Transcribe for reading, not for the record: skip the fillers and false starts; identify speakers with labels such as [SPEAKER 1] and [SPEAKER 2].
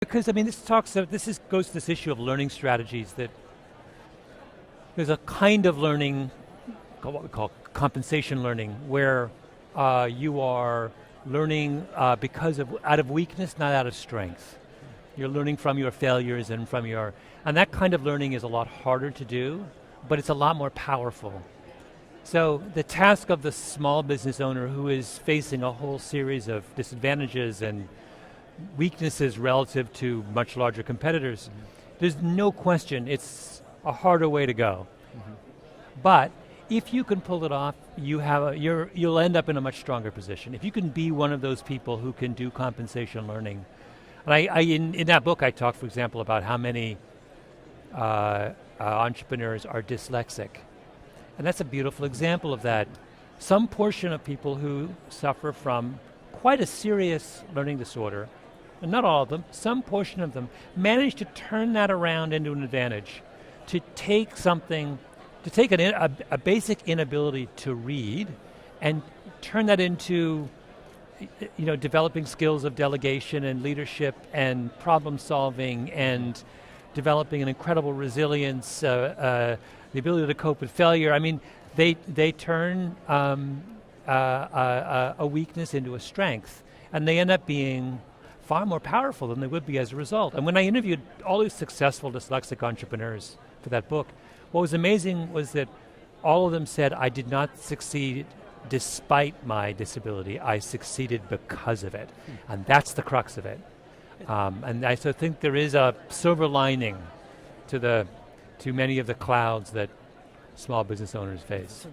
[SPEAKER 1] Because I mean, goes to this issue of learning strategies. That there's a kind of learning, what we call compensation learning, where you are learning out of weakness, not out of strength. You're learning from your failures and and that kind of learning is a lot harder to do, but it's a lot more powerful. So the task of the small business owner who is facing a whole series of disadvantages and weaknesses relative to much larger competitors, there's no question it's a harder way to go. But if you can pull it off, you'll end up in a much stronger position. If you can be one of those people who can do compensation learning. And in that book I talk, for example, about how many entrepreneurs are dyslexic. And that's a beautiful example of that. Some portion of people who suffer from quite a serious learning disorder, and not all of them, some portion of them manage to turn that around into an advantage, to take a basic inability to read and turn that into developing skills of delegation and leadership and problem solving and developing an incredible resilience, the ability to cope with failure. I mean, they turn a weakness into a strength, and they end up being far more powerful than they would be as a result. And when I interviewed all these successful dyslexic entrepreneurs for that book, what was amazing was that all of them said, I did not succeed despite my disability, I succeeded because of it. And that's the crux of it. And I so think there is a silver lining to many of the clouds that small business owners face.